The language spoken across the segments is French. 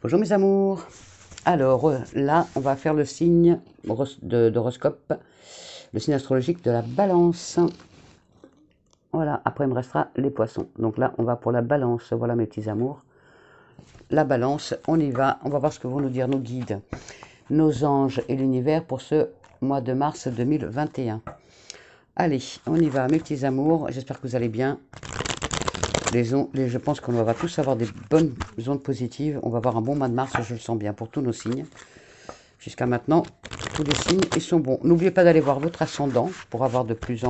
Bonjour mes amours. Alors là, on va faire le signe d'horoscope, le signe astrologique de la balance. Voilà, après il me restera les poissons. Donc là, on va pour la balance. Voilà mes petits amours. La balance, on y va. On va voir ce que vont nous dire nos guides, nos anges et l'univers pour ce mois de mars 2021. Allez, on y va mes petits amours. J'espère que vous allez bien. Je pense qu'on va tous avoir des bonnes ondes positives. On va avoir un bon mois de mars, je le sens bien, pour tous nos signes. Jusqu'à maintenant, tous les signes, ils sont bons. N'oubliez pas d'aller voir votre ascendant pour avoir de plus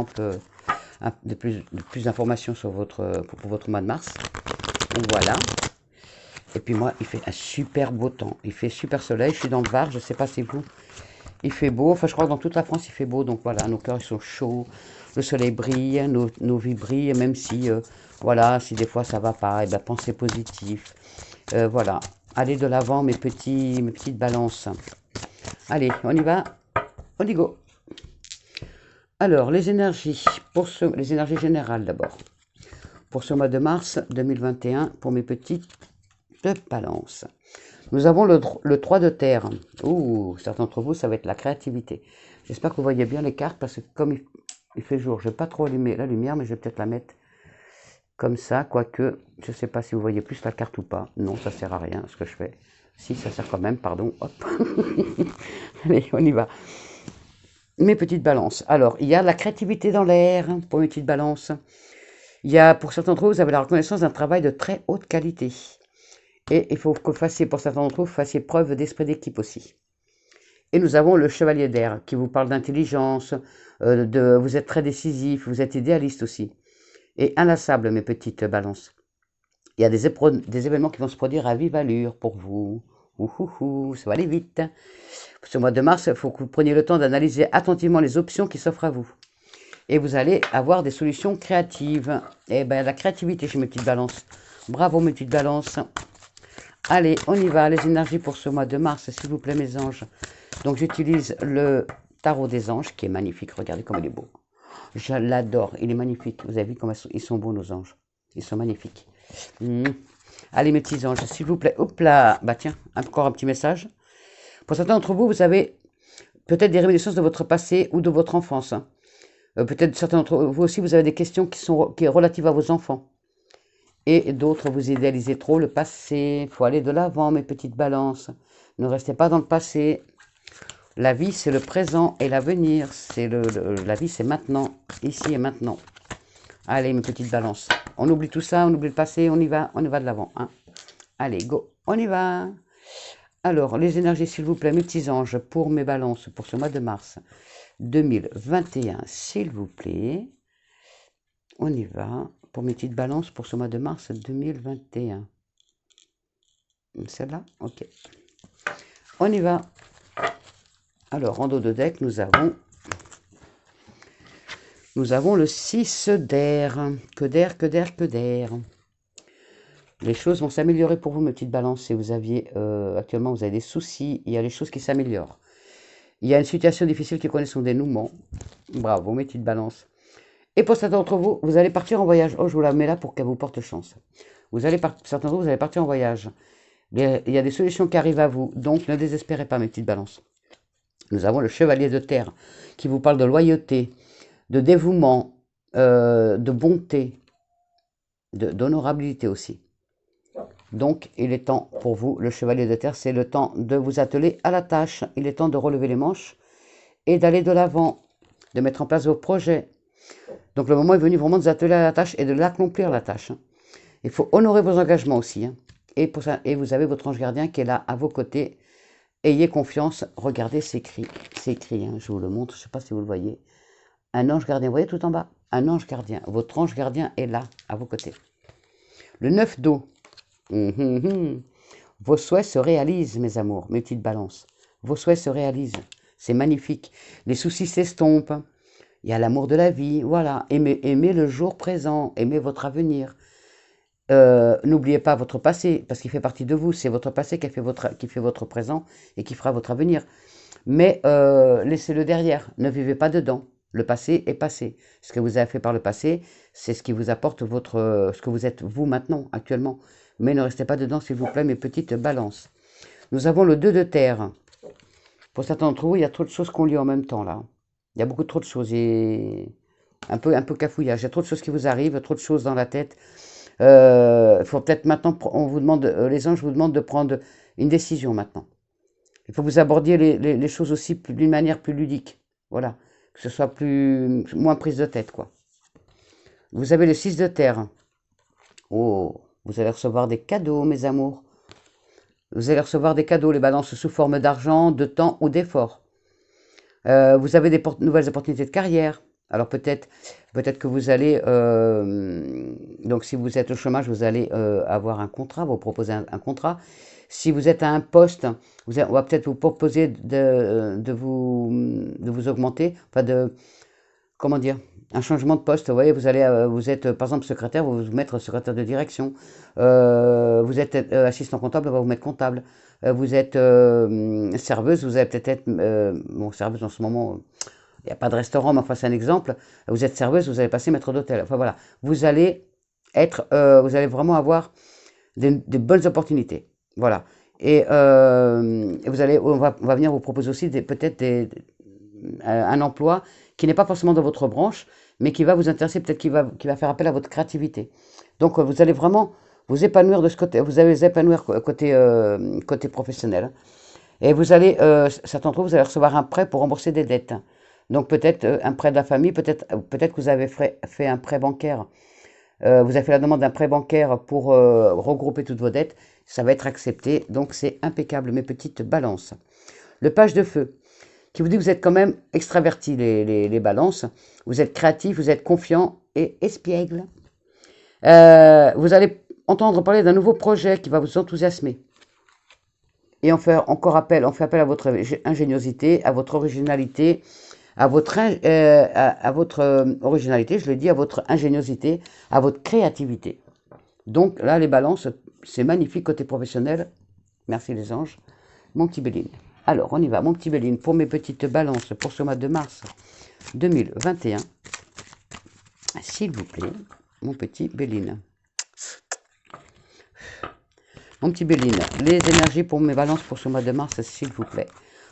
d'informations sur pour votre mois de mars. Voilà. Et puis moi, il fait un super beau temps. Il fait super soleil. Je suis dans le Var, je ne sais pas si vous. Il fait beau. Enfin, je crois que dans toute la France, il fait beau. Donc voilà, nos cœurs, ils sont chauds. Le soleil brille, nos vies brillent, même si, voilà, si des fois ça va pas, et ben pensez positif. Voilà, allez de l'avant mes petites balances. Allez, on y va, on y go. Alors, les énergies, les énergies générales d'abord. Pour ce mois de mars 2021, pour mes petites balances. Nous avons le 3 de terre. Ouh, certains d'entre vous, ça va être la créativité. J'espère que vous voyez bien les cartes, parce que comme il fait jour, je ne vais pas trop allumer la lumière, mais je vais peut-être la mettre comme ça, quoique, je ne sais pas si vous voyez plus la carte ou pas. Non, ça ne sert à rien, ce que je fais. Si, ça sert quand même, pardon, hop. Allez, on y va. Mes petites balances. Alors, il y a la créativité dans l'air, pour mes petites balances. Il y a, pour certains d'entre vous, vous avez la reconnaissance d'un travail de très haute qualité. Et il faut que vous fassiez, pour certains d'entre vous, vous fassiez preuve d'esprit d'équipe aussi. Et nous avons le chevalier d'air, qui vous parle d'intelligence, vous êtes très décisif, vous êtes idéaliste aussi. Et inlassable, mes petites balances. Il y a des événements qui vont se produire à vive allure pour vous. Ouhouhou, ça va aller vite. Ce mois de mars, il faut que vous preniez le temps d'analyser attentivement les options qui s'offrent à vous. Et vous allez avoir des solutions créatives. Et bien, la créativité chez mes petites balances. Bravo, mes petites balances. Allez, on y va. Les énergies pour ce mois de mars, s'il vous plaît, mes anges. Donc, j'utilise le tarot des anges, qui est magnifique. Regardez comme il est beau. Je l'adore. Il est magnifique. Vous avez vu comment ils sont beaux, nos anges. Ils sont magnifiques. Allez, mes petits anges, s'il vous plaît. Hop là. Bah tiens, encore un petit message. Pour certains d'entre vous, vous avez peut-être des réminiscences de votre passé ou de votre enfance. Peut-être certains d'entre vous aussi, vous avez des questions qui sont relatives à vos enfants. Et d'autres, vous idéalisez trop le passé. Il faut aller de l'avant, mes petites balances. Ne restez pas dans le passé. La vie, c'est le présent et l'avenir. La vie, c'est maintenant, ici et maintenant. Allez, mes petites balances. On oublie tout ça, on oublie le passé, on y va de l'avant. Hein. Allez, go, on y va. Alors, les énergies, s'il vous plaît, mes petits anges, pour mes balances, pour ce mois de mars 2021, s'il vous plaît. On y va. Pour mes petites balances, pour ce mois de mars 2021. Celle-là? Ok. On y va. Alors, en dos de deck, nous avons le 6 d'air. Que d'air, que d'air, que d'air. Les choses vont s'améliorer pour vous, mes petites balances. Si vous aviez, actuellement, vous avez des soucis, il y a les choses qui s'améliorent. Il y a une situation difficile qui connaît son dénouement. Bravo, mes petites balances. Et pour certains d'entre vous, vous allez partir en voyage. Oh, je vous la mets là pour qu'elle vous porte chance. Certains d'entre vous, vous allez partir en voyage. Il y a des solutions qui arrivent à vous. Donc, ne désespérez pas, mes petites balances. Nous avons le chevalier de terre qui vous parle de loyauté, de dévouement, de bonté, d'honorabilité aussi. Donc, il est temps pour vous, le chevalier de terre, c'est le temps de vous atteler à la tâche. Il est temps de relever les manches et d'aller de l'avant, de mettre en place vos projets. Donc, le moment est venu vraiment de vous atteler à la tâche et de l'accomplir la tâche. Il faut honorer vos engagements aussi. Hein. Et vous avez votre ange gardien qui est là à vos côtés. Ayez confiance. Regardez ces cris. Ces cris, hein, je vous le montre. Je ne sais pas si vous le voyez. Un ange gardien. Vous voyez tout en bas? Un ange gardien. Votre ange gardien est là, à vos côtés. Le 9 d'eau. Vos souhaits se réalisent, mes amours, mes petites balances. Vos souhaits se réalisent. C'est magnifique. Les soucis s'estompent. Il y a l'amour de la vie. Voilà. Aimez le jour présent. Aimez votre avenir. N'oubliez pas votre passé, parce qu'il fait partie de vous. C'est votre passé qui fait votre présent et qui fera votre avenir. Mais laissez-le derrière. Ne vivez pas dedans. Le passé est passé. Ce que vous avez fait par le passé, c'est ce qui vous apporte ce que vous êtes vous maintenant, actuellement. Mais ne restez pas dedans, s'il vous plaît, mes petites balances. Nous avons le 2 de terre. Pour certains d'entre vous, il y a trop de choses qui ont lieu en même temps, là. Il y a beaucoup trop de choses et un peu cafouillage. Il y a trop de choses qui vous arrivent, trop de choses dans la tête. Il faut peut-être maintenant, on vous demande, les anges vous demandent de prendre une décision maintenant. Il faut que vous abordiez les choses aussi d'une manière plus ludique. Voilà. Que ce soit moins prise de tête, quoi. Vous avez le 6 de terre. Oh, vous allez recevoir des cadeaux, mes amours. Vous allez recevoir des cadeaux, les balances sous forme d'argent, de temps ou d'effort. Vous avez des nouvelles opportunités de carrière. Alors peut-être que vous allez, donc si vous êtes au chômage, vous allez avoir un contrat, vous proposer un contrat. Si vous êtes à un poste, on va peut-être vous proposer de vous augmenter, enfin comment dire, un changement de poste. Vous voyez, vous êtes par exemple secrétaire, vous vous mettre secrétaire de direction. Vous êtes assistant comptable, on va vous mettre comptable. Vous êtes serveuse, vous allez peut-être être, bon, serveuse en ce moment, il n'y a pas de restaurant, mais enfin c'est un exemple. Vous êtes serveuse, vous allez passer maître d'hôtel. Enfin voilà, vous allez vraiment avoir de bonnes opportunités. Voilà. Et on va venir vous proposer aussi peut-être un emploi qui n'est pas forcément dans votre branche, mais qui va vous intéresser, peut-être qui va faire appel à votre créativité. Donc vous allez vraiment vous épanouir de ce côté, vous allez vous épanouir côté professionnel. Et vous allez, certains d'entre vous, vous allez recevoir un prêt pour rembourser des dettes. Donc peut-être un prêt de la famille, peut-être que vous avez fait un prêt bancaire. Vous avez fait la demande d'un prêt bancaire pour regrouper toutes vos dettes. Ça va être accepté, donc c'est impeccable, mes petites balances. Le page de feu, qui vous dit que vous êtes quand même extraverti, les balances. Vous êtes créatif, vous êtes confiant et espiègle. Vous allez entendre parler d'un nouveau projet qui va vous enthousiasmer. Et on fait appel à votre ingéniosité, à votre originalité, à votre originalité, je le dis, à votre ingéniosité, à votre créativité. Donc là, les balances, c'est magnifique côté professionnel. Merci les anges. Mon petit Béline. Alors, on y va. Mon petit Béline, pour mes petites balances pour ce mois de mars 2021. S'il vous plaît, mon petit Béline. Mon petit Béline, les énergies pour mes balances pour ce mois de mars, s'il vous plaît.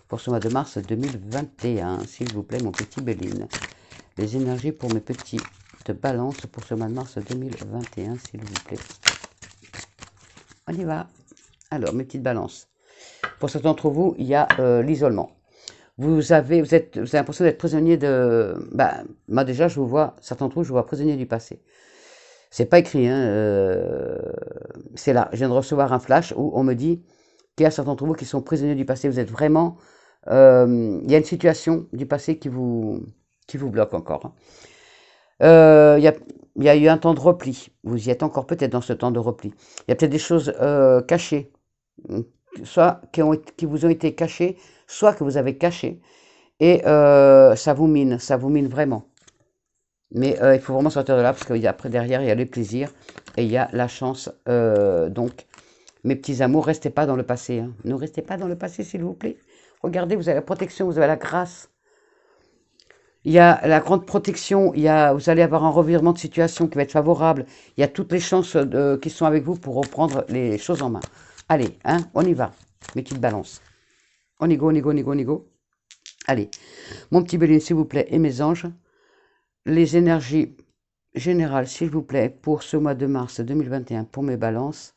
Pour ce mois de mars 2021, s'il vous plaît, mon petit Béline. Les énergies pour mes petites balances pour ce mois de mars 2021, s'il vous plaît. On y va. Alors, mes petites balances. Pour certains d'entre vous, il y a l'isolement. Vous avez l'impression d'être prisonnier de... moi déjà, je vous vois, certains d'entre vous, je vous vois prisonnier du passé. C'est pas écrit, hein, c'est là. Je viens de recevoir un flash où on me dit qu'il y a certains d'entre vous qui sont prisonniers du passé. Vous êtes vraiment... il y a une situation du passé qui vous bloque encore. Il y a eu un temps de repli. Vous y êtes encore peut-être dans ce temps de repli. Il y a peut-être des choses cachées, soit qui vous ont été cachées, soit que vous avez cachées. Et ça vous mine vraiment. Mais il faut vraiment sortir de là, parce qu'après, derrière, il y a les plaisirs et il y a la chance. Donc, mes petits amours, restez pas dans le passé. Hein. Ne restez pas dans le passé, s'il vous plaît. Regardez, vous avez la protection, vous avez la grâce. Il y a la grande protection, vous allez avoir un revirement de situation qui va être favorable. Il y a toutes les chances qui sont avec vous pour reprendre les choses en main. Allez, hein, on y va, mes petites balances. On y go, on y go, on y go, on y go. Allez, mon petit Béline, s'il vous plaît, et mes anges. Les énergies générales, s'il vous plaît, pour ce mois de mars 2021, pour mes balances.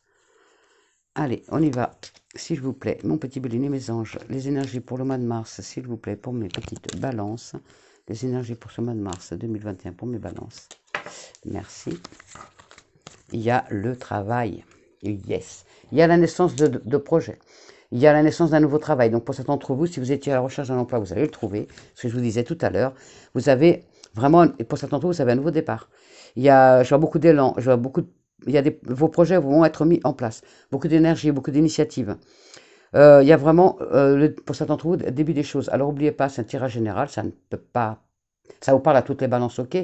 Allez, on y va, s'il vous plaît, mon petit Béline et mes anges. Les énergies pour le mois de mars, s'il vous plaît, pour mes petites balances. Les énergies pour ce mois de mars 2021, pour mes balances. Merci. Il y a le travail. Yes. Il y a la naissance de projets. Il y a la naissance d'un nouveau travail. Donc, pour certains d'entre vous, si vous étiez à la recherche d'un emploi, vous allez le trouver. Ce que je vous disais tout à l'heure. Vous avez vraiment, et pour certains d'entre vous, vous avez un nouveau départ. Je vois beaucoup d'élan, vos projets vont être mis en place. Beaucoup d'énergie, beaucoup d'initiatives. Il y a vraiment, pour certains d'entre vous, le début des choses. Alors, n'oubliez pas, c'est un tirage général, ça ne peut pas, ça vous parle à toutes les balances, ok,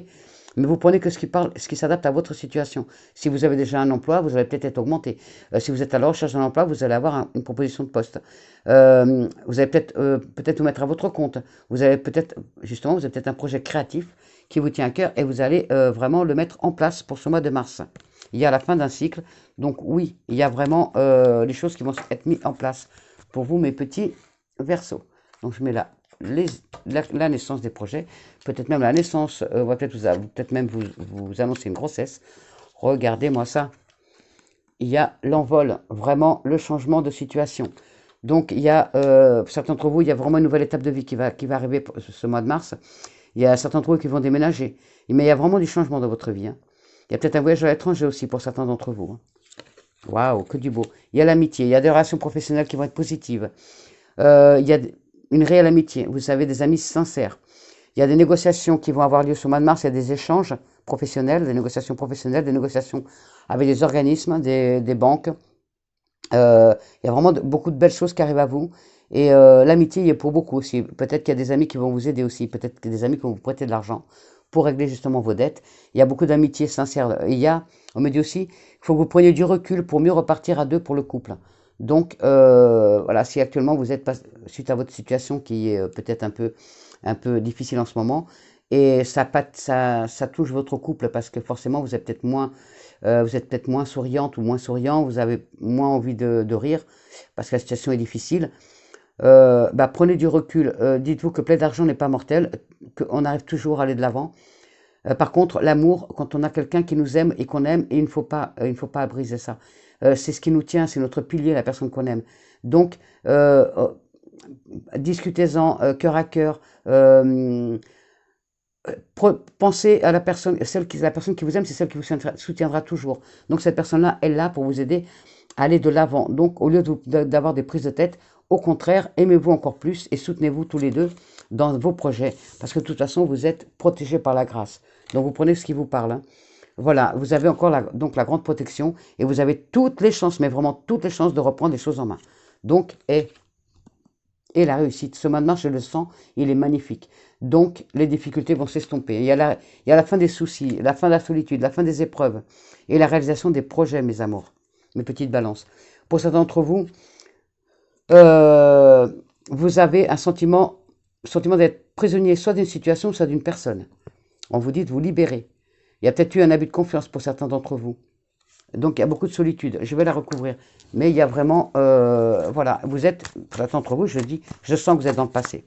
mais vous prenez que ce qui s'adapte à votre situation. Si vous avez déjà un emploi, vous allez peut-être être augmenté. Si vous êtes à la recherche d'un emploi, vous allez avoir une proposition de poste. Vous allez peut-être vous mettre à votre compte. Vous avez peut-être un projet créatif qui vous tient à cœur et vous allez vraiment le mettre en place pour ce mois de mars. Il y a la fin d'un cycle, donc oui, il y a vraiment les choses qui vont être mises en place pour vous, mes petits Verseaux. Donc, je mets là la naissance des projets, peut-être même la naissance, on va peut-être même vous annoncer une grossesse. Regardez-moi ça. Il y a l'envol, vraiment le changement de situation. Donc, il y a, certains d'entre vous, il y a vraiment une nouvelle étape de vie qui va arriver ce mois de mars. Il y a certains d'entre vous qui vont déménager. Mais il y a vraiment du changement dans votre vie. Hein. Il y a peut-être un voyage à l'étranger aussi pour certains d'entre vous. Hein. Waouh, que du beau. Il y a l'amitié, il y a des relations professionnelles qui vont être positives. Il y a une réelle amitié. Vous avez des amis sincères. Il y a des négociations qui vont avoir lieu ce mois de mars. Il y a des échanges professionnels, des négociations professionnelles, des négociations avec des organismes, des banques. Il y a vraiment beaucoup de belles choses qui arrivent à vous. Et l'amitié y est pour beaucoup aussi. Peut-être qu'il y a des amis qui vont vous aider aussi. Peut-être qu'il y a des amis qui vont vous prêter de l'argent pour régler justement vos dettes. Il y a beaucoup d'amitié sincère. On me dit aussi qu'il faut que vous preniez du recul pour mieux repartir à deux pour le couple. Donc, voilà, si actuellement vous êtes, suite à votre situation qui est peut-être un peu difficile en ce moment, et ça touche votre couple parce que forcément vous êtes peut-être moins souriante ou moins souriant, vous avez moins envie de rire parce que la situation est difficile. Prenez du recul, dites-vous que plein d'argent n'est pas mortel, qu'on arrive toujours à aller de l'avant. Par contre, l'amour, quand on a quelqu'un qui nous aime et qu'on aime, et il ne faut pas briser ça. C'est ce qui nous tient, c'est notre pilier, la personne qu'on aime. Donc, discutez-en cœur à cœur. Pensez à la personne, la personne qui vous aime, c'est celle qui vous soutiendra toujours. Donc, cette personne-là est là pour vous aider à aller de l'avant. Donc, au lieu d'avoir des prises de tête, au contraire, aimez-vous encore plus et soutenez-vous tous les deux dans vos projets. Parce que de toute façon, vous êtes protégés par la grâce. Donc, vous prenez ce qui vous parle. Hein. Voilà, vous avez encore donc la grande protection et vous avez toutes les chances, mais vraiment toutes les chances de reprendre les choses en main. Donc, et la réussite. Ce mois de mars, je le sens, il est magnifique. Donc, les difficultés vont s'estomper. Il y a la fin des soucis, la fin de la solitude, la fin des épreuves et la réalisation des projets, mes amours, mes petites balances. Pour certains d'entre vous, vous avez un sentiment d'être prisonnier soit d'une situation, soit d'une personne. On vous dit de vous libérer. Il y a peut-être eu un abus de confiance pour certains d'entre vous. Donc, il y a beaucoup de solitude. Je vais la recouvrir. Mais il y a vraiment... voilà, vous êtes... Pour certains d'entre vous, je dis, je sens que vous êtes dans le passé.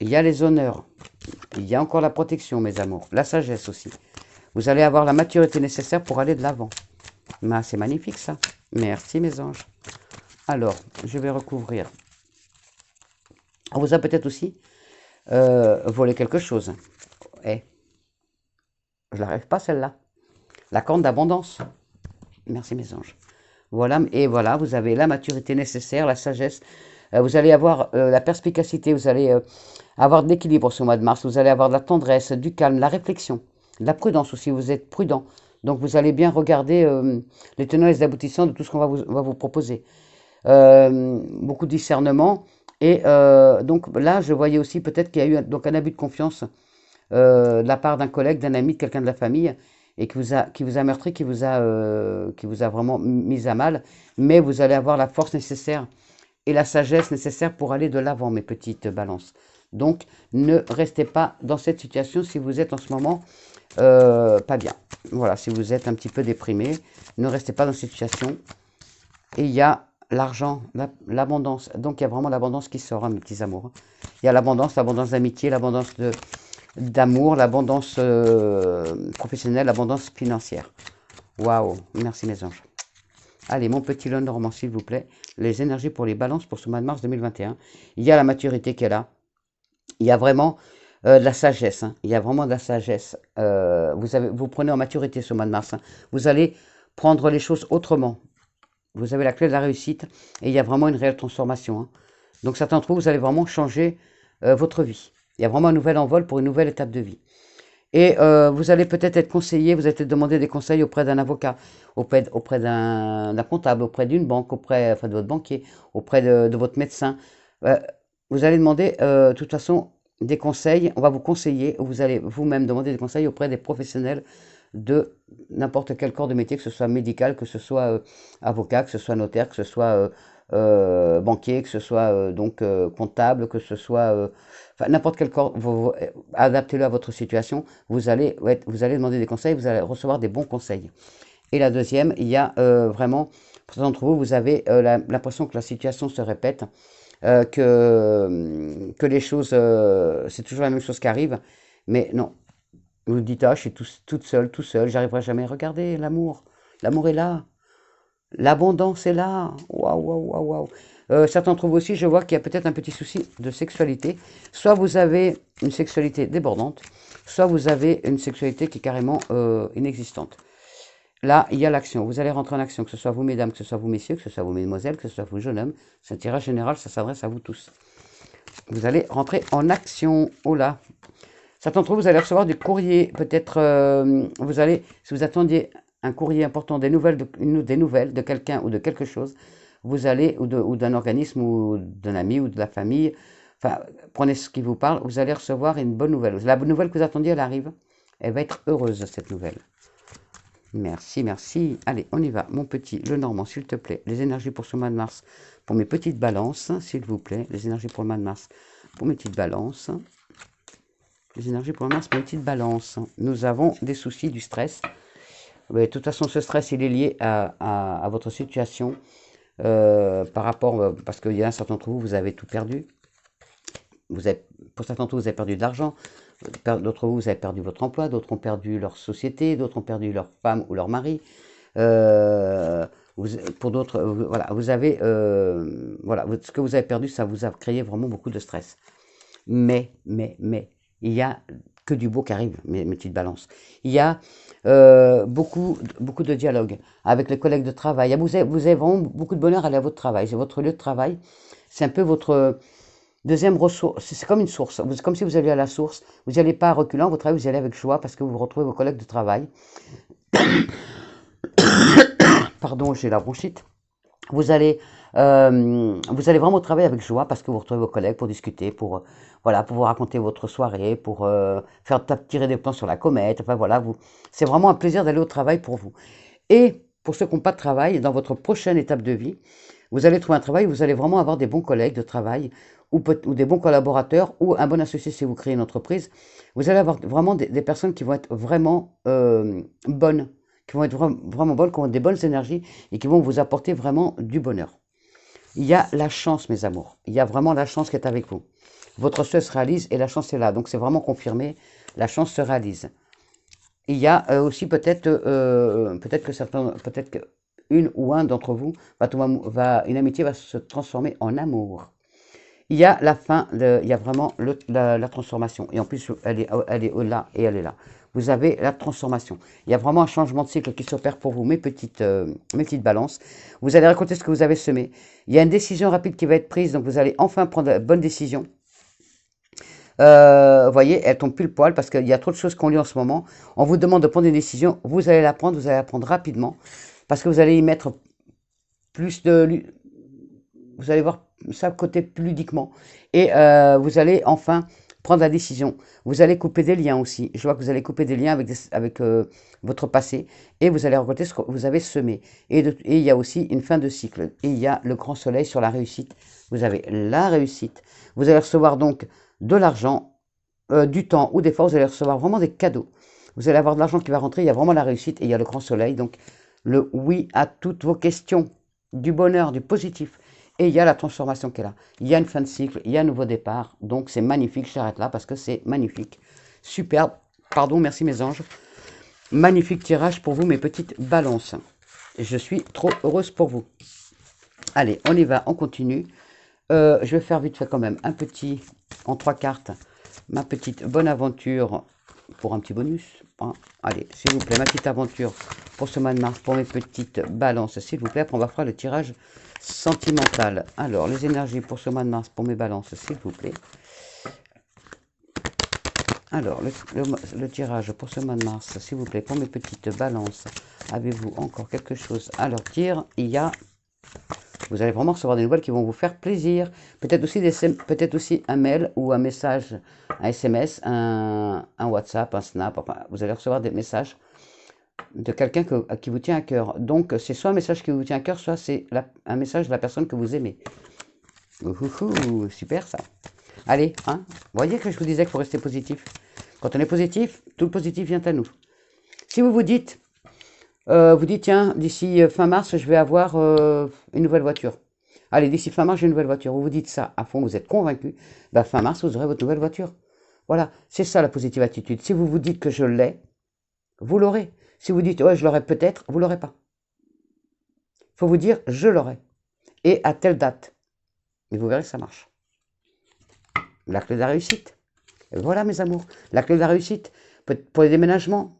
Il y a les honneurs. Il y a encore la protection, mes amours. La sagesse aussi. Vous allez avoir la maturité nécessaire pour aller de l'avant. C'est magnifique, ça. Merci, mes anges. Alors, je vais recouvrir. On vous a peut-être aussi volé quelque chose. Je n'arrive pas, celle-là. La corne d'abondance. Merci, mes anges. Voilà, et voilà, vous avez la maturité nécessaire, la sagesse. Vous allez avoir la perspicacité, vous allez avoir de l'équilibre ce mois de mars. Vous allez avoir de la tendresse, du calme, la réflexion, de la prudence aussi. Vous êtes prudent. Donc, vous allez bien regarder les tenants et les aboutissants de tout ce qu'on va vous proposer. Beaucoup de discernement. Et donc, là, je voyais aussi peut-être qu'il y a eu un abus de confiance de la part d'un collègue, d'un ami, de quelqu'un de la famille, et qui vous a meurtri, qui vous a vraiment mis à mal, mais vous allez avoir la force nécessaire et la sagesse nécessaire pour aller de l'avant, mes petites balances. Donc, ne restez pas dans cette situation si vous êtes en ce moment pas bien. Voilà, si vous êtes un petit peu déprimé, ne restez pas dans cette situation. Et il y a l'argent, l'abondance. Donc, il y a vraiment l'abondance qui sort, hein, mes petits amours. Il y a l'abondance d'amitié, l'abondance d'amour, l'abondance professionnelle, l'abondance financière. Waouh, merci mes anges. Allez, mon petit Lenormand, s'il vous plaît. Les énergies pour les balances pour ce mois de mars 2021. Il y a la maturité qui est là. Il y a vraiment de la sagesse. Hein. Il y a vraiment de la sagesse. Vous prenez en maturité ce mois de mars. Hein. Vous allez prendre les choses autrement. Vous avez la clé de la réussite et il y a vraiment une réelle transformation. Hein. Donc certains d'entre vous allez vraiment changer votre vie. Il y a vraiment un nouvel envol pour une nouvelle étape de vie. Et vous allez peut-être être conseillé, vous allez peut-être demander des conseils auprès d'un avocat, auprès d'un comptable, auprès d'une banque, auprès de votre banquier, auprès de votre médecin. Vous allez demander, de toute façon, des conseils. On va vous conseiller, vous allez vous-même demander des conseils auprès des professionnels de n'importe quel corps de métier, que ce soit médical, que ce soit avocat, que ce soit notaire, que ce soit banquier, que ce soit comptable, que ce soit n'importe quel corps, adaptez-le à votre situation, vous allez demander des conseils, vous allez recevoir des bons conseils. Et la deuxième, il y a vraiment Pour certains d'entre vous, vous avez l'impression que la situation se répète, que les choses, c'est toujours la même chose qui arrive. Mais non, vous vous dites, ah, je suis toute seule, tout seul, j'arriverai jamais. Regardez, l'amour. L'amour est là. L'abondance est là. Waouh, waouh, waouh, waouh. Certains d'entre vous aussi, je vois qu'il y a peut-être un petit souci de sexualité. Soit vous avez une sexualité débordante, soit vous avez une sexualité qui est carrément inexistante. Là, il y a l'action. Vous allez rentrer en action, que ce soit vous, mesdames, que ce soit vous, messieurs, que ce soit vous, mesdemoiselles, que ce soit vous, jeunes hommes. C'est un tirage général, ça s'adresse à vous tous. Vous allez rentrer en action. Oh là. Certains d'entre vous, vous allez recevoir du courrier. Peut-être, vous allez, si vous attendiez un courrier important, des nouvelles de quelqu'un ou de quelque chose, vous allez, ou d'un organisme, ou d'un ami, ou de la famille, enfin, prenez ce qui vous parle, vous allez recevoir une bonne nouvelle. La bonne nouvelle que vous attendiez, elle arrive. Elle va être heureuse, cette nouvelle. Merci, merci. Allez, on y va. Mon petit Lenormand, s'il te plaît. Les énergies pour ce mois de mars, pour mes petites balances, s'il vous plaît. Les énergies pour le mois de mars, pour mes petites balances. Les énergies pour le mois de mars, pour mes petites balances. Nous avons des soucis, du stress. Mais de toute façon, ce stress, il est lié à votre situation. Par rapport, parce qu'il y a un certain d'entre vous, vous avez tout perdu. Pour certains d'entre vous, vous avez perdu de l'argent. D'autres vous avez perdu votre emploi, d'autres ont perdu leur société, d'autres ont perdu leur femme ou leur mari. Pour d'autres, voilà, vous avez, voilà, ce que vous avez perdu, ça vous a créé vraiment beaucoup de stress. Mais, il y a que du beau qui arrive, mes petites balances. Il y a beaucoup de dialogue avec les collègues de travail. Vous avez vraiment beaucoup de bonheur à aller à votre travail. C'est votre lieu de travail. C'est un peu votre deuxième ressource. C'est comme une source. C'est comme si vous alliez à la source. Vous n'y allez pas reculant, votre travail, vous y allez avec joie parce que vous retrouvez vos collègues de travail. Pardon, j'ai la bronchite. Vous allez vraiment travailler avec joie parce que vous retrouvez vos collègues pour discuter, pour voilà, pour vous raconter votre soirée, pour faire tirer des plans sur la comète. Enfin voilà, c'est vraiment un plaisir d'aller au travail pour vous. Et pour ceux qui n'ont pas de travail, dans votre prochaine étape de vie, vous allez trouver un travail où vous allez vraiment avoir des bons collègues de travail ou des bons collaborateurs ou un bon associé si vous créez une entreprise. Vous allez avoir vraiment des personnes qui vont être vraiment bonnes, qui vont être vraiment bonnes, qui ont des bonnes énergies et qui vont vous apporter vraiment du bonheur. Il y a la chance, mes amours. Il y a vraiment la chance qui est avec vous. Votre souhait se réalise et la chance est là. Donc c'est vraiment confirmé, la chance se réalise. Il y a aussi peut-être qu'une ou un d'entre vous, une amitié va se transformer en amour. Il y a la fin, il y a vraiment la transformation. Et en plus, elle est là et elle est là. Vous avez la transformation. Il y a vraiment un changement de cycle qui s'opère pour vous, mes petites balances. Vous allez récolter ce que vous avez semé. Il y a une décision rapide qui va être prise, donc vous allez enfin prendre la bonne décision. Vous voyez, elle tombe pile poil parce qu'il y a trop de choses qu'on lit en ce moment. On vous demande de prendre une décision, vous allez la prendre, rapidement parce que vous allez y mettre plus de... Vous allez voir ça côté plus ludiquement et vous allez enfin prendre la décision. Vous allez couper des liens aussi. Je vois que vous allez couper des liens avec votre passé et vous allez récolter ce que vous avez semé. Et il y a aussi une fin de cycle. Et il y a le grand soleil sur la réussite. Vous avez la réussite. Vous allez recevoir donc de l'argent, du temps ou des fois vous allez recevoir vraiment des cadeaux. Vous allez avoir de l'argent qui va rentrer, il y a vraiment la réussite et il y a le grand soleil. Donc le oui à toutes vos questions, du bonheur, du positif. Et il y a la transformation qui est là. Il y a une fin de cycle, il y a un nouveau départ. Donc c'est magnifique, j'arrête là parce que c'est magnifique. Superbe. Pardon, merci mes anges. Magnifique tirage pour vous mes petites balances. Je suis trop heureuse pour vous. Allez, on y va, on continue. Je vais faire vite fait quand même un petit, en 3 cartes, ma petite bonne aventure pour un petit bonus. Hein. Allez, s'il vous plaît, ma petite aventure pour ce mois de mars, pour mes petites balances, s'il vous plaît. Après, on va faire le tirage sentimental. Alors, les énergies pour ce mois de mars, pour mes balances, s'il vous plaît. Alors, le tirage pour ce mois de mars, s'il vous plaît, pour mes petites balances. Avez-vous encore quelque chose à leur dire? Il y a... Vous allez vraiment recevoir des nouvelles qui vont vous faire plaisir. Peut-être aussi un mail ou un message, un SMS, un WhatsApp, un Snap. Enfin, vous allez recevoir des messages de quelqu'un qui vous tient à cœur. Donc, c'est soit un message qui vous tient à cœur, soit c'est un message de la personne que vous aimez. Super ça. Allez, hein, vous voyez que je vous disais qu'il faut rester positif. Quand on est positif, tout le positif vient à nous. Si vous vous dites... Vous dites, tiens, d'ici fin mars, je vais avoir une nouvelle voiture. Allez, d'ici fin mars, j'ai une nouvelle voiture. Vous vous dites ça à fond, vous êtes convaincu. Bah, fin mars, vous aurez votre nouvelle voiture. Voilà, c'est ça la positive attitude. Si vous vous dites que je l'ai, vous l'aurez. Si vous dites, ouais, je l'aurai peut-être, vous l'aurez pas. Il faut vous dire, je l'aurai. Et à telle date. Et vous verrez que ça marche. La clé de la réussite. Et voilà, mes amours. La clé de la réussite. Pour les déménagements.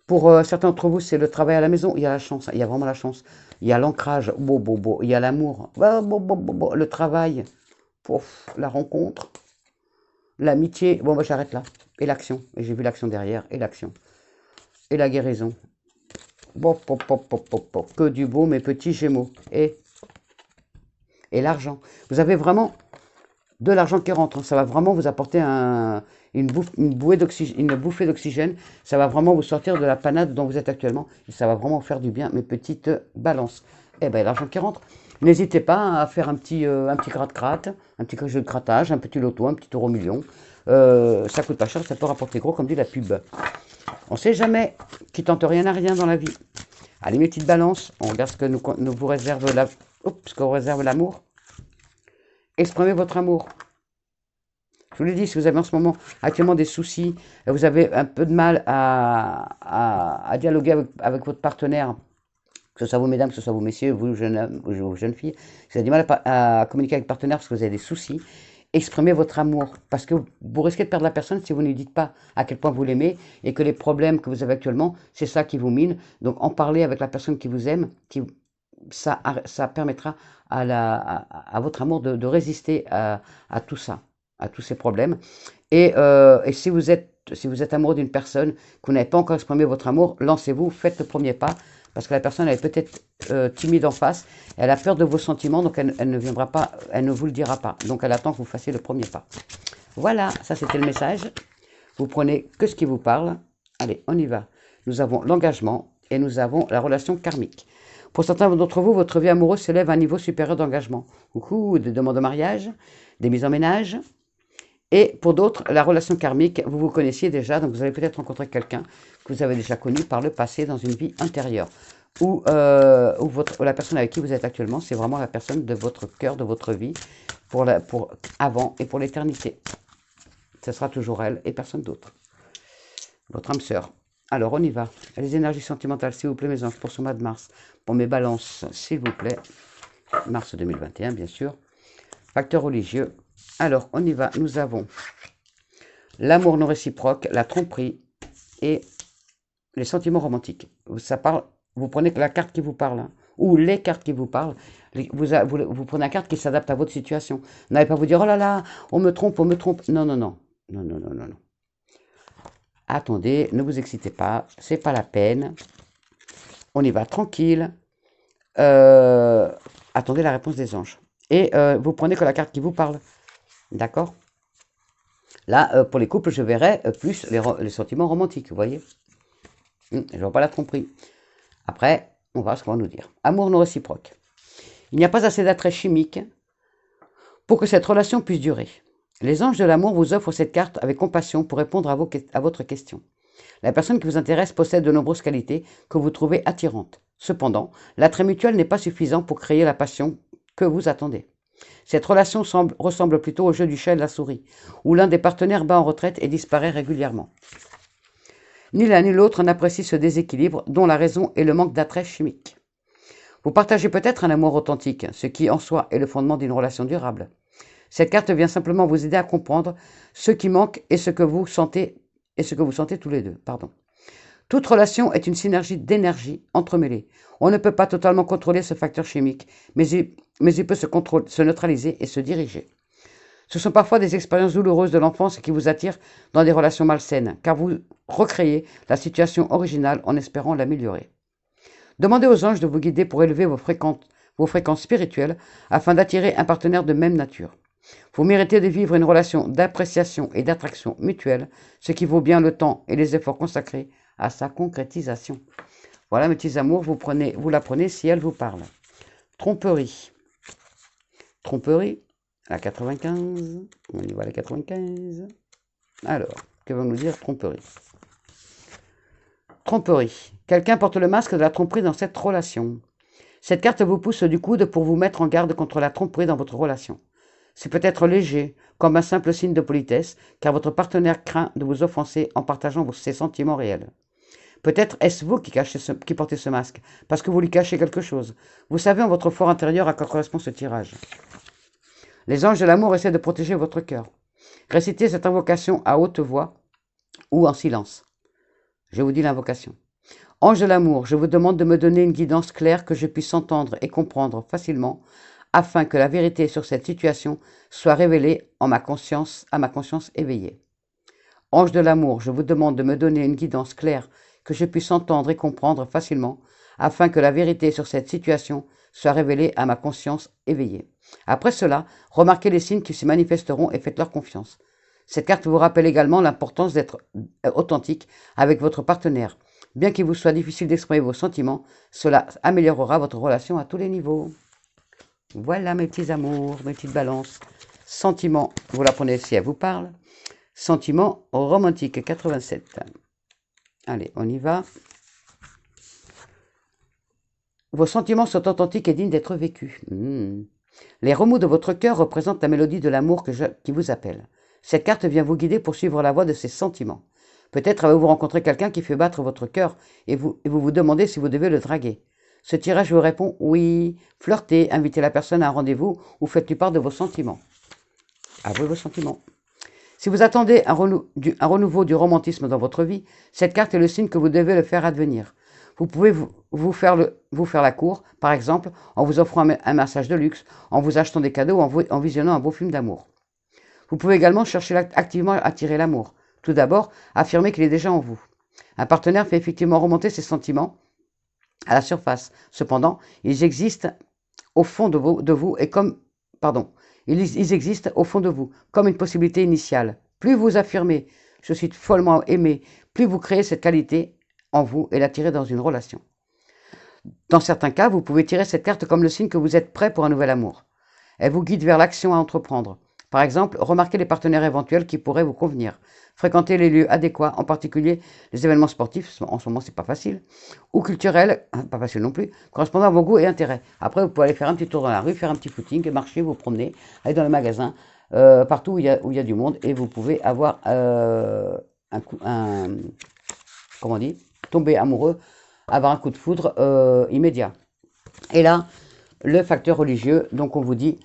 Pour certains d'entre vous, c'est le travail à la maison. Il y a la chance. Il y a vraiment la chance. Il y a l'ancrage. Il y a l'amour. Le travail. Pouf, la rencontre. L'amitié. Bon, bah, j'arrête là. Et l'action. Et j'ai vu l'action derrière. Et l'action. Et la guérison. Que du beau, mes petits gémeaux. Et l'argent. Vous avez vraiment de l'argent qui rentre. Ça va vraiment vous apporter une bouffée d'oxygène. Ça va vraiment vous sortir de la panade dont vous êtes actuellement. Et ça va vraiment faire du bien, mes petites balances. Eh bien, l'argent qui rentre. N'hésitez pas à faire un petit gratte-gratte, un petit jeu de grattage, un petit loto, un petit euro million. Ça coûte pas cher, ça peut rapporter gros, comme dit la pub. On ne sait jamais qui tente rien à rien dans la vie. Allez, mes petites balances, on regarde ce que nous vous réserve l'amour. Exprimez votre amour. Je vous l'ai dit, si vous avez en ce moment actuellement des soucis, vous avez un peu de mal à dialoguer avec votre partenaire, que ce soit vous mesdames, que ce soit vous messieurs, vous jeunes filles, si vous avez du mal à communiquer avec le partenaire parce que vous avez des soucis, exprimez votre amour. Parce que vous risquez de perdre la personne si vous ne lui dites pas à quel point vous l'aimez et que les problèmes que vous avez actuellement, c'est ça qui vous mine. Donc en parler avec la personne qui vous aime, ça permettra à votre amour de résister à tout ça, à tous ces problèmes. Et si vous êtes amoureux d'une personne, que vous n'avez pas encore exprimé votre amour, lancez-vous, faites le premier pas, parce que la personne elle est peut-être timide en face, elle a peur de vos sentiments, donc elle ne viendra pas, elle ne vous le dira pas. Donc elle attend que vous fassiez le premier pas. Voilà, ça c'était le message. Vous prenez que ce qui vous parle. Allez, on y va. Nous avons l'engagement et nous avons la relation karmique. Pour certains d'entre vous, votre vie amoureuse s'élève à un niveau supérieur d'engagement. Coucou, des demandes de mariage, des mises en ménage. Et pour d'autres, la relation karmique, vous vous connaissiez déjà, donc vous allez peut-être rencontrer quelqu'un que vous avez déjà connu par le passé dans une vie intérieure. Ou la personne avec qui vous êtes actuellement, c'est vraiment la personne de votre cœur, de votre vie, pour avant et pour l'éternité. Ce sera toujours elle et personne d'autre. Votre âme sœur. Alors, on y va. Les énergies sentimentales, s'il vous plaît, mes anges, pour ce mois de mars. Pour mes balances, s'il vous plaît. Mars 2021, bien sûr. Facteur religieux. Alors, on y va. Nous avons l'amour non réciproque, la tromperie et les sentiments romantiques. Ça parle, vous prenez la carte qui vous parle, hein, ou les cartes qui vous parlent. Vous prenez la carte qui s'adapte à votre situation. N'allez pas vous dire, oh là là, on me trompe, on me trompe. Non, non, non. Non, non, non, non, non. Attendez, ne vous excitez pas, c'est pas la peine. On y va tranquille. Attendez la réponse des anges. Et vous prenez que la carte qui vous parle. D'accord? Là, pour les couples, je verrai plus les sentiments romantiques, vous voyez? Je ne vois pas la tromperie. Après, on va voir ce qu'on va nous dire. Amour non réciproque. Il n'y a pas assez d'attrait chimique pour que cette relation puisse durer. Les anges de l'amour vous offrent cette carte avec compassion pour répondre à votre question. La personne qui vous intéresse possède de nombreuses qualités que vous trouvez attirantes. Cependant, l'attrait mutuel n'est pas suffisant pour créer la passion que vous attendez. Cette relation ressemble plutôt au jeu du chat et de la souris, où l'un des partenaires bat en retraite et disparaît régulièrement. Ni l'un ni l'autre n'apprécie ce déséquilibre dont la raison est le manque d'attrait chimique. Vous partagez peut-être un amour authentique, ce qui en soi est le fondement d'une relation durable. Cette carte vient simplement vous aider à comprendre ce qui manque et ce que vous sentez tous les deux. Toute relation est une synergie d'énergie entremêlée. On ne peut pas totalement contrôler ce facteur chimique, mais il peut se neutraliser et se diriger. Ce sont parfois des expériences douloureuses de l'enfance qui vous attirent dans des relations malsaines, car vous recréez la situation originale en espérant l'améliorer. Demandez aux anges de vous guider pour élever vos fréquences spirituelles afin d'attirer un partenaire de même nature. Vous méritez de vivre une relation d'appréciation et d'attraction mutuelle, ce qui vaut bien le temps et les efforts consacrés à sa concrétisation. Voilà, mes petits amours, vous la prenez si elle vous parle. Tromperie. Tromperie, la 95. On y va, la 95. Alors, que va nous dire tromperie? Tromperie. Quelqu'un porte le masque de la tromperie dans cette relation. Cette carte vous pousse du coude pour vous mettre en garde contre la tromperie dans votre relation. C'est peut-être léger, comme un simple signe de politesse, car votre partenaire craint de vous offenser en partageant ses sentiments réels. Peut-être est-ce vous qui portez ce masque, parce que vous lui cachez quelque chose. Vous savez en votre fort intérieur à quoi correspond ce tirage. Les anges de l'amour essaient de protéger votre cœur. Récitez cette invocation à haute voix ou en silence. Je vous dis l'invocation. Ange de l'amour, je vous demande de me donner une guidance claire que je puisse entendre et comprendre facilement, afin que la vérité sur cette situation soit révélée à ma conscience éveillée. Ange de l'amour, je vous demande de me donner une guidance claire que je puisse entendre et comprendre facilement, afin que la vérité sur cette situation soit révélée à ma conscience éveillée. Après cela, remarquez les signes qui se manifesteront et faites-leur confiance. Cette carte vous rappelle également l'importance d'être authentique avec votre partenaire. Bien qu'il vous soit difficile d'exprimer vos sentiments, cela améliorera votre relation à tous les niveaux. Voilà mes petits amours, mes petites balances. Sentiments, vous la prenez si elle vous parle. Sentiments romantiques 87. Allez, on y va. Vos sentiments sont authentiques et dignes d'être vécus. Les remous de votre cœur représentent la mélodie de l'amour qui vous appelle. Cette carte vient vous guider pour suivre la voie de ces sentiments. Peut-être avez-vous rencontré quelqu'un qui fait battre votre cœur et vous vous demandez si vous devez le draguer. Ce tirage vous répond oui, flirtez, invitez la personne à un rendez-vous ou faites-lui part de vos sentiments. Avouez vos sentiments. Si vous attendez un renouveau du romantisme dans votre vie, cette carte est le signe que vous devez le faire advenir. Vous pouvez vous faire la cour, par exemple, en vous offrant un massage de luxe, en vous achetant des cadeaux ou en visionnant un beau film d'amour. Vous pouvez également chercher activement à attirer l'amour. Tout d'abord, affirmez qu'il est déjà en vous. Un partenaire fait effectivement remonter ses sentiments à la surface. Cependant, ils existent au fond de vous et comme... Pardon. Ils existent au fond de vous, comme une possibilité initiale. Plus vous affirmez « je suis follement aimé », plus vous créez cette qualité en vous et l'attirez dans une relation. Dans certains cas, vous pouvez tirer cette carte comme le signe que vous êtes prêt pour un nouvel amour. Elle vous guide vers l'action à entreprendre. Par exemple, remarquez les partenaires éventuels qui pourraient vous convenir. Fréquentez les lieux adéquats, en particulier les événements sportifs, en ce moment c'est pas facile, ou culturels, pas facile non plus, correspondant à vos goûts et intérêts. Après, vous pouvez aller faire un petit tour dans la rue, faire un petit footing, marcher, vous promener, aller dans les magasins, partout où il y a du monde, et vous pouvez avoir comment on dit, tomber amoureux, avoir un coup de foudre immédiat. Et là, le facteur religieux, donc on vous dit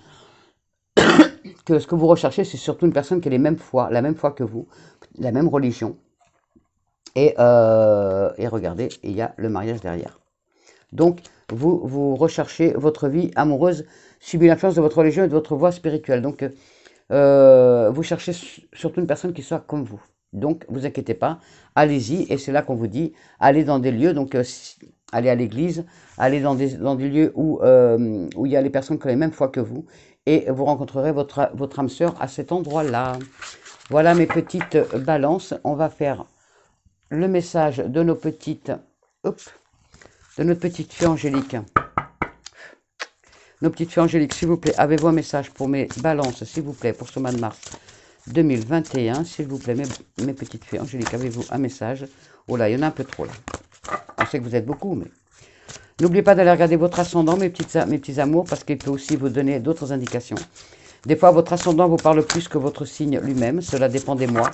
que ce que vous recherchez, c'est surtout une personne qui a la même foi que vous, la même religion. Et regardez, il y a le mariage derrière. Donc, vous recherchez votre vie amoureuse, subit l'influence de votre religion et de votre voie spirituelle. Donc, vous cherchez surtout une personne qui soit comme vous. Donc, vous inquiétez pas, allez-y. Et c'est là qu'on vous dit, allez dans des lieux, donc allez à l'église, allez dans des lieux où il y a les personnes qui ont la même foi que vous. Et vous rencontrerez votre âme sœur à cet endroit-là. Voilà mes petites balances. On va faire le message de nos petites... de notre petite fée angélique. Nos petites fées angéliques, s'il vous plaît, avez-vous un message pour mes balances, s'il vous plaît, pour ce mois de mars 2021, s'il vous plaît, mes petites fées angéliques, avez-vous un message? Oh là, il y en a un peu trop, là. On sait que vous êtes beaucoup, mais... N'oubliez pas d'aller regarder votre ascendant, mes petits amours, parce qu'il peut aussi vous donner d'autres indications. Des fois, votre ascendant vous parle plus que votre signe lui-même. Cela dépend des mois.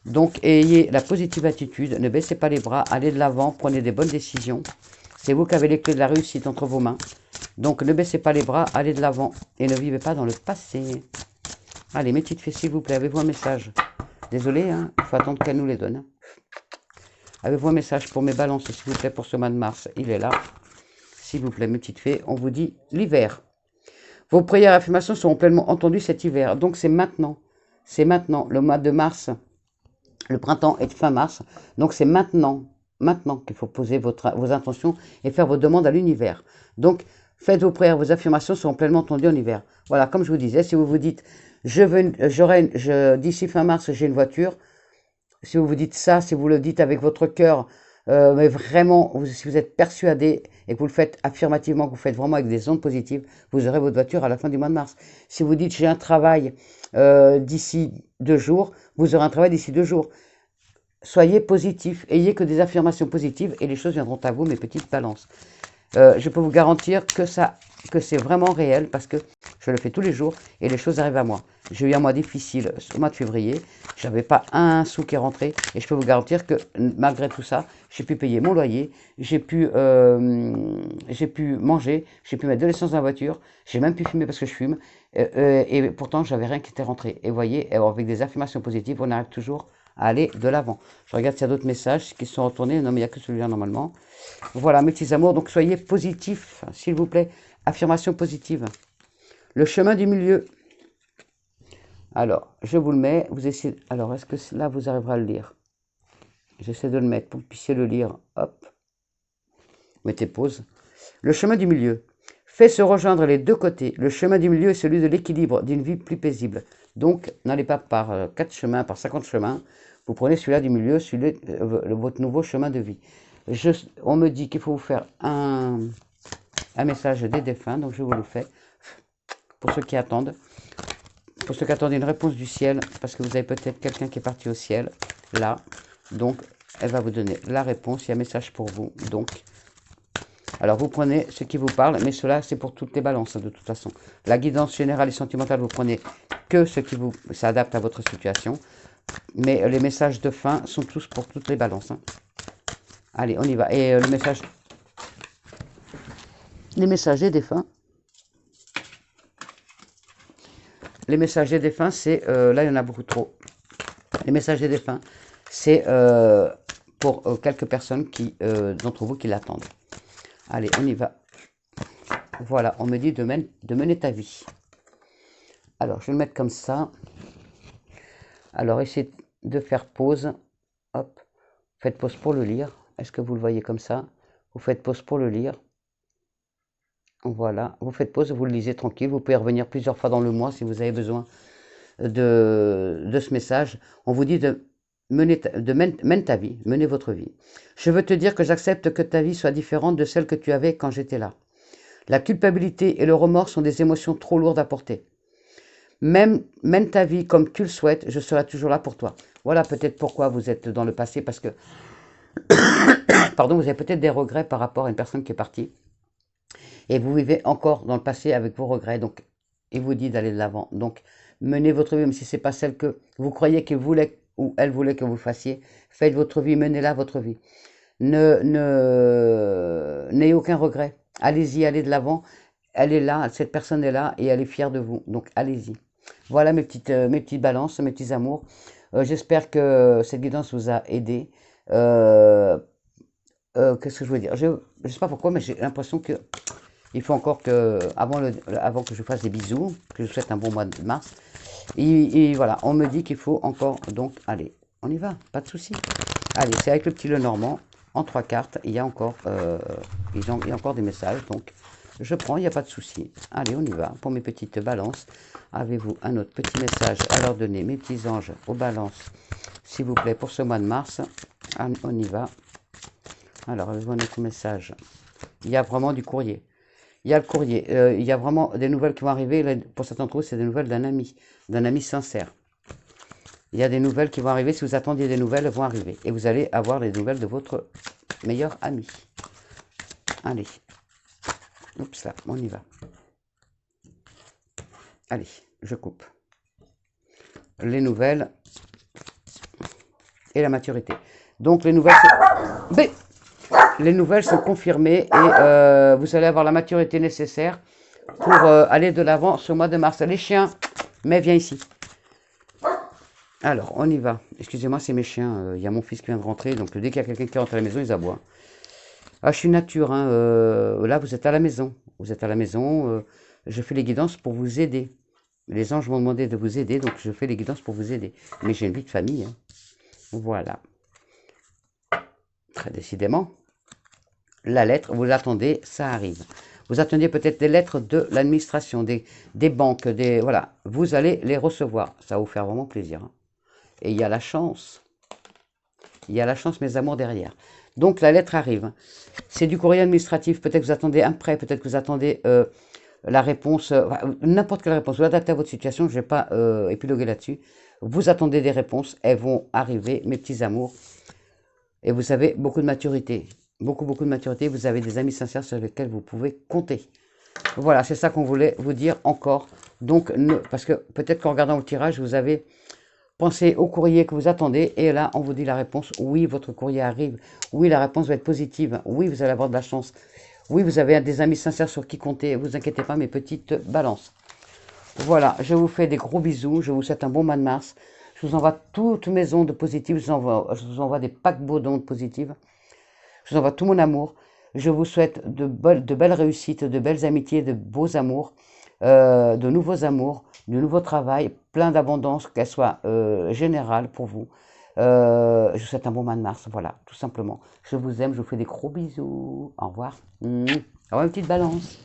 Donc, ayez la positive attitude. Ne baissez pas les bras. Allez de l'avant. Prenez des bonnes décisions. C'est vous qui avez les clés de la réussite entre vos mains. Donc, ne baissez pas les bras. Allez de l'avant. Et ne vivez pas dans le passé. Allez, mes petites fées, s'il vous plaît, avez-vous un message? Désolé, hein, il faut attendre qu'elle nous les donne. Avez-vous un message pour mes balances, s'il vous plaît, pour ce mois de mars? Il est là. S'il vous plaît, mes petites fées, on vous dit l'hiver. Vos prières et affirmations seront pleinement entendues cet hiver. Donc, c'est maintenant. C'est maintenant, le mois de mars. Le printemps est fin mars. Donc, c'est maintenant qu'il faut poser vos intentions et faire vos demandes à l'univers. Donc, faites vos prières, vos affirmations seront pleinement entendues en hiver. Voilà, comme je vous disais, si vous vous dites, d'ici fin mars, j'ai une voiture. Si vous vous dites ça, si vous le dites avec votre cœur, mais vraiment, si vous êtes persuadé et que vous le faites affirmativement, que vous faites vraiment avec des ondes positives, vous aurez votre voiture à la fin du mois de mars. Si vous dites, j'ai un travail d'ici 2 jours, vous aurez un travail d'ici 2 jours. Soyez positif, ayez que des affirmations positives et les choses viendront à vous, mes petites balances. Je peux vous garantir que c'est vraiment réel parce que je le fais tous les jours et les choses arrivent à moi. J'ai eu un mois difficile au mois de février, j'avais pas un sou qui est rentré et je peux vous garantir que malgré tout ça, j'ai pu payer mon loyer, j'ai pu manger, j'ai pu mettre de l'essence dans la voiture, j'ai même pu fumer parce que je fume et pourtant j'avais rien qui était rentré. Et vous voyez, avec des affirmations positives, on arrive toujours à aller de l'avant. Je regarde s'il y a d'autres messages qui sont retournés, non mais il n'y a que celui-là normalement. Voilà, mes petits amours, donc soyez positifs, s'il vous plaît. Affirmation positive. Le chemin du milieu. Alors, je vous le mets. Vous essayez. Alors, est-ce que là, vous arriverez à le lire? J'essaie de le mettre pour que vous puissiez le lire. Hop. Mettez pause. Le chemin du milieu. Fait se rejoindre les deux côtés. Le chemin du milieu est celui de l'équilibre, d'une vie plus paisible. Donc, n'allez pas par 4 chemins, par 50 chemins. Vous prenez celui-là du milieu, votre nouveau chemin de vie. On me dit qu'il faut vous faire un message des défunts, donc je vous le fais. Pour ceux qui attendent. Pour ceux qui attendent une réponse du ciel, parce que vous avez peut-être quelqu'un qui est parti au ciel, là. Donc, elle va vous donner la réponse. Il y a un message pour vous. Donc, alors vous prenez ce qui vous parle, mais cela, c'est pour toutes les balances, de toute façon. La guidance générale et sentimentale, vous prenez que ce qui s'adapte à votre situation. Mais les messages de fin sont tous pour toutes les balances. Hein. Allez, on y va. Et le message... Les messagers des fins. Les messagers des fins, c'est... là, il y en a beaucoup trop. Les messagers des fins, c'est pour quelques personnes d'entre vous qui l'attendent. Allez, on y va. Voilà, on me dit de mener ta vie. Alors, je vais le mettre comme ça. Alors, essayez de faire pause. Hop. Faites pause pour le lire. Est-ce que vous le voyez comme ça? Vous faites pause pour le lire. Voilà. Vous faites pause, vous le lisez tranquille. Vous pouvez revenir plusieurs fois dans le mois si vous avez besoin de ce message. On vous dit de mène ta vie, menez votre vie. Je veux te dire que j'accepte que ta vie soit différente de celle que tu avais quand j'étais là. La culpabilité et le remords sont des émotions trop lourdes à porter. Mène ta vie comme tu le souhaites, je serai toujours là pour toi. Voilà peut-être pourquoi vous êtes dans le passé, parce que, pardon, vous avez peut-être des regrets par rapport à une personne qui est partie. Et vous vivez encore dans le passé avec vos regrets, donc il vous dit d'aller de l'avant. Donc, menez votre vie, même si ce n'est pas celle que vous croyez qu'il voulait ou elle voulait que vous fassiez. Faites votre vie, menez-la votre vie. N'ayez aucun regret. Allez-y, allez de l'avant. Elle est là, cette personne est là et elle est fière de vous. Donc, allez-y. Voilà mes petites balances, mes petits amours. J'espère que cette guidance vous a aidé. Qu'est-ce que je veux dire? Je ne sais pas pourquoi, mais j'ai l'impression que il faut encore que, avant que je fasse des bisous, que je souhaite un bon mois de mars. Et voilà, on me dit qu'il faut encore, donc, allez, on y va, pas de souci. Allez, c'est avec le petit Lenormand, en 3 cartes, il y a encore, il y a encore des messages, donc je prends, il n'y a pas de souci. Allez, on y va, pour mes petites balances. Avez-vous un autre petit message à leur donner, mes petits anges, aux balances, s'il vous plaît, pour ce mois de mars? On y va. Alors, avez-vous un autre message? Il y a vraiment du courrier. Il y a le courrier, il y a vraiment des nouvelles qui vont arriver. Là, pour certains d'entre vous, c'est des nouvelles d'un ami sincère. Il y a des nouvelles qui vont arriver. Si vous attendiez des nouvelles, elles vont arriver. Et vous allez avoir les nouvelles de votre meilleur ami. Allez. Oups là, on y va. Allez, je coupe. Les nouvelles et la maturité. Donc les nouvelles... Les nouvelles sont confirmées et vous allez avoir la maturité nécessaire pour aller de l'avant ce mois de mars. Les chiens, mais viens ici. Alors, on y va. Excusez-moi, c'est mes chiens. Il y a mon fils qui vient de rentrer, donc dès qu'il y a quelqu'un qui rentre à la maison, ils aboient. Ah, je suis nature. Hein, là, vous êtes à la maison. Vous êtes à la maison. Je fais les guidances pour vous aider. Les anges m'ont demandé de vous aider, donc je fais les guidances pour vous aider. Mais j'ai une vie de famille. Hein. Voilà. Très décidément. La lettre, vous l'attendez, ça arrive. Vous attendiez peut-être des lettres de l'administration, des banques, voilà. Vous allez les recevoir. Ça va vous faire vraiment plaisir. Hein. Et il y a la chance. Il y a la chance, mes amours, derrière. Donc, la lettre arrive. C'est du courrier administratif. Peut-être que vous attendez un prêt. Peut-être que vous attendez la réponse, n'importe quelle réponse, vous l'adaptez à votre situation, je ne vais pas épiloguer là-dessus. Vous attendez des réponses, elles vont arriver, mes petits amours. Et vous avez beaucoup de maturité, beaucoup de maturité. Vous avez des amis sincères sur lesquels vous pouvez compter. Voilà, c'est ça qu'on voulait vous dire encore. Donc, parce que peut-être qu'en regardant le tirage, vous avez pensé au courrier que vous attendez. Et là, on vous dit la réponse. Oui, votre courrier arrive. Oui, la réponse va être positive. Oui, vous allez avoir de la chance. Oui, vous avez des amis sincères sur qui compter. Vous inquiétez pas, mes petites balances. Voilà, je vous fais des gros bisous. Je vous souhaite un bon mois de mars. Je vous envoie toutes mes ondes positives. Je vous envoie des paquebots d'ondes positives. Je vous envoie tout mon amour. Je vous souhaite de belles réussites, de belles amitiés, de beaux amours, de nouveaux amours, du nouveau travail, plein d'abondance, qu'elle soit générale pour vous. Je vous souhaite un bon mois de mars, voilà, tout simplement. Je vous aime, je vous fais des gros bisous. Au revoir. Au revoir, une petite balance.